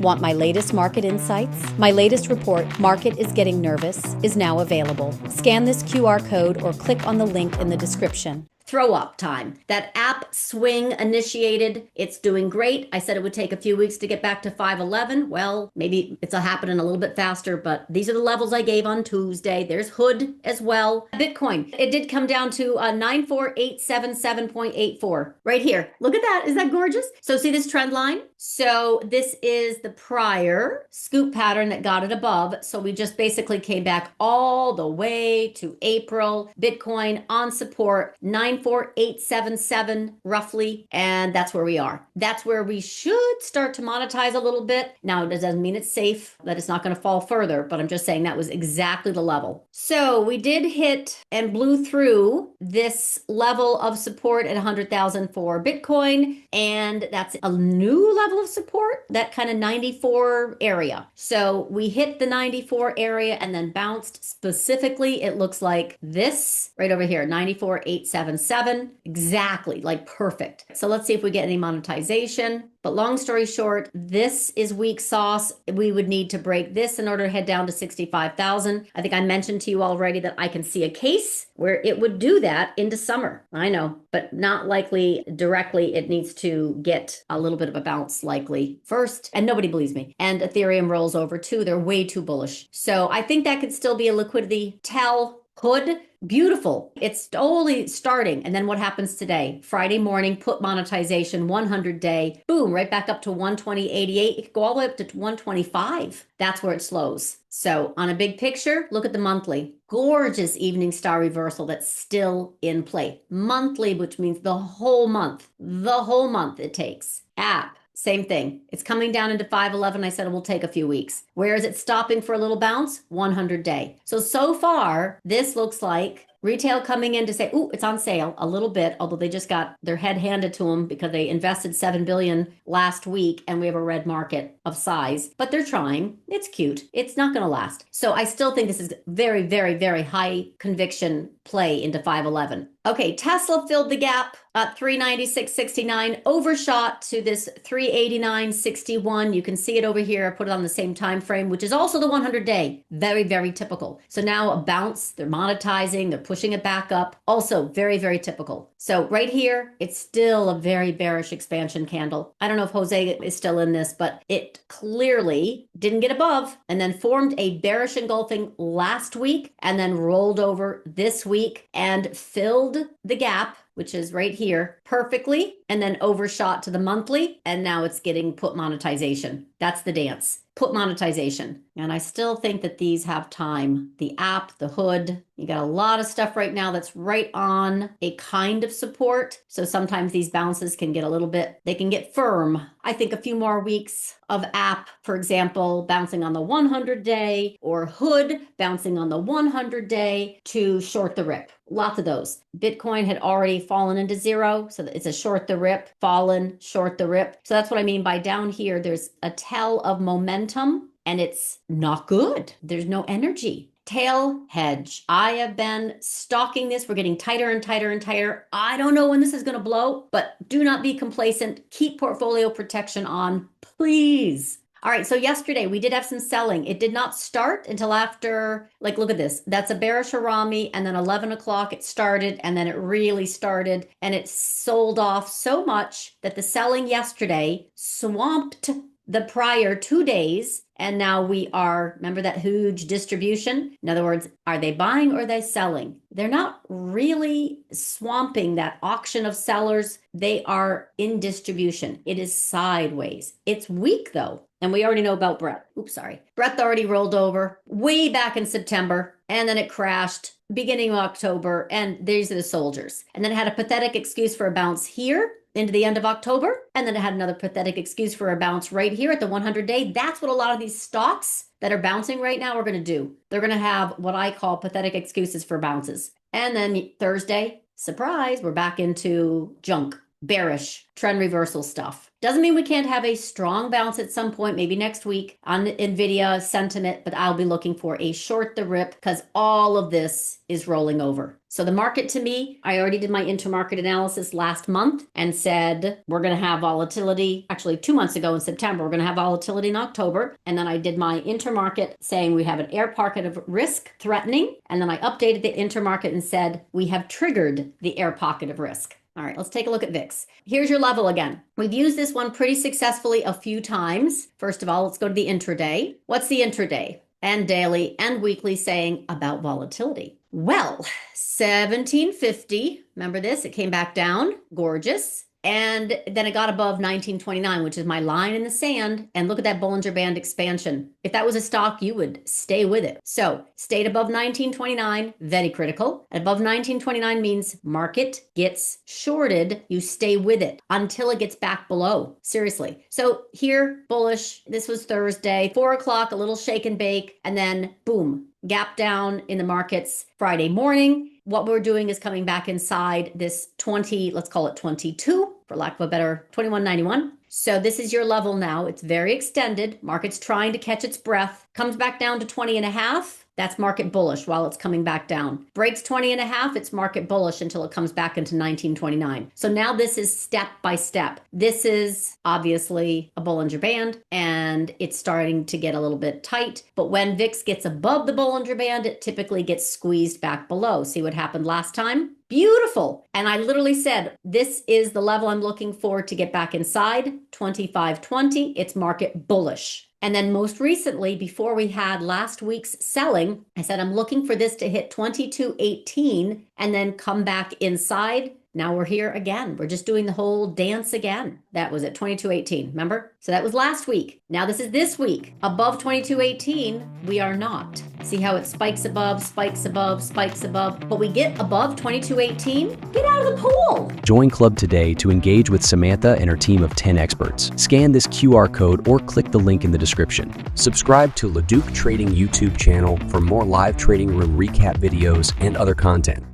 Want my latest market insights? My latest report, Market is Getting Nervous, is now available. Scan this QR code or click on the link in the description. Throw up time. That app swing initiated. It's doing great. I said it would take a few weeks to get back to 511. Well, maybe it's happening a little bit faster, but these are the levels I gave on Tuesday. There's Hood as well. Bitcoin, it did come down to 94877.84 right here. Look at that. Is that gorgeous? So see this trend line? So this is the prior scoop pattern that got it above. So we just basically came back all the way to April. Bitcoin on support, 94877 roughly, and that's where we are. That's where we should start to monetize a little bit. Now, it doesn't mean it's safe, that it's not going to fall further, but I'm just saying that was exactly the level. So we did hit and blew through this level of support at 100,000 for Bitcoin, and that's a new level of support, that kind of 94 area. So we hit the 94 area and then bounced. Specifically, it looks like this right over here, 94,877, exactly, like perfect. So let's see if we get any monetization. But long story short, this is weak sauce. We would need to break this in order to head down to 65,000. I think I mentioned to you already that I can see a case where it would do that into summer. I know, but not likely directly. It needs to get a little bit of a bounce likely first, and nobody believes me. And Ethereum rolls over too. They're way too bullish. So I think that could still be a liquidity tell. Hood, beautiful. It's only starting. And then what happens today? Friday morning, put monetization, 100 day, boom, right back up to 120.88. It could go all the way up to 125. That's where it slows. So on a big picture, look at the monthly. Gorgeous evening star reversal that's still in play. Monthly, which means the whole month it takes. App. Same thing. It's coming down into 511. I said it will take a few weeks. Where is it stopping for a little bounce? 100 day. So far, this looks like retail coming in to say, ooh, it's on sale a little bit, although they just got their head handed to them because they invested $7 billion last week and we have a red market of size, but they're trying. It's cute. It's not going to last. So I still think this is very, very, very high conviction play into 511. Okay, Tesla filled the gap at 396.69, overshot to this 389.61. You can see it over here. I put it on the same time frame, which is also the 100-day. Very, very typical. So now a bounce, they're monetizing, they're pushing it back up. Also very, very typical. So right here, it's still a very bearish expansion candle. I don't know if Jose is still in this, but it clearly didn't get above and then formed a bearish engulfing last week and then rolled over this week and filled the gap, which is right here, perfectly, and then overshot to the monthly, and now it's getting put monetization. That's the dance. Put monetization. And I still think that these have time. The app, the hood, you got a lot of stuff right now that's right on a kind of support. So sometimes these bounces can get a little bit, they can get firm. I think a few more weeks of app, for example, bouncing on the 100-day, or hood bouncing on the 100-day to short the rip. Lots of those. Bitcoin had already fallen into zero. So it's a short the rip, fallen, short the rip. So that's what I mean by down here, there's a tell of momentum and it's not good. There's no energy. Tail hedge. I have been stalking this. We're getting tighter and tighter and tighter. I don't know when this is going to blow, but do not be complacent. Keep portfolio protection on, please. All right, so yesterday we did have some selling. It did not start until after, like, look at this. That's a bearish harami, and then 11 o'clock it started, and then it really started, and it sold off so much that the selling yesterday swamped the prior 2 days, and now we are, remember that huge distribution? In other words, are they buying or are they selling? They're not really swamping that auction of sellers. They are in distribution. It is sideways. It's weak though. And we already know about Brett. Oops, sorry. Brett already rolled over way back in September, and then it crashed beginning of October, and these are the soldiers. And then it had a pathetic excuse for a bounce here into the end of October, and then it had another pathetic excuse for a bounce right here at the 100-day. That's what a lot of these stocks that are bouncing right now are going to do. They're going to have what I call pathetic excuses for bounces. And then Thursday, surprise, we're back into junk. bearish trend reversal stuff. Doesn't mean we can't have a strong bounce at some point, maybe next week on NVIDIA sentiment, but I'll be looking for a short the rip because all of this is rolling over. So the market to me, I already did my intermarket analysis last month and said we're going to have volatility. Actually, 2 months ago in September, we're going to have volatility in October. And then I did my intermarket saying we have an air pocket of risk threatening. And then I updated the intermarket and said we have triggered the air pocket of risk. All right, let's take a look at VIX. Here's your level again. We've used this one pretty successfully a few times. First of all, let's go to the intraday. What's the intraday and daily and weekly saying about volatility? Well, 1750, remember this? It came back down, gorgeous. And then it got above 1929, which is my line in the sand. And look at that Bollinger Band expansion. If that was a stock, you would stay with it. So stayed above 1929, very critical. Above 1929 means market gets shorted. You stay with it until it gets back below. Seriously. So here, bullish. This was Thursday, 4 o'clock, a little shake and bake. And then boom, gap down in the markets Friday morning. What we're doing is coming back inside this 20, let's call it 22, for lack of a better, 2191. So this is your level now. It's very extended. Market's trying to catch its breath. Comes back down to 20 and a half. That's market bullish while it's coming back down. Breaks 20 and a half. It's market bullish until it comes back into 1929. So now this is step by step. This is obviously a Bollinger Band and it's starting to get a little bit tight. But when VIX gets above the Bollinger Band, it typically gets squeezed back below. See what happened last time? Beautiful. And I literally said, this is the level I'm looking for to get back inside, 2520. It's market bullish. And then most recently, before we had last week's selling, I said, I'm looking for this to hit 2218 and then come back inside. Now we're here again. We're just doing the whole dance again. That was at 2218, remember? So that was last week. Now this is this week. Above 2218, we are not. See how it spikes above, spikes above, spikes above. But we get above 2218, get out of the pool. Join Club today to engage with Samantha and her team of 10 experts. Scan this QR code or click the link in the description. Subscribe to LaDuc Trading YouTube channel for more live trading room recap videos and other content.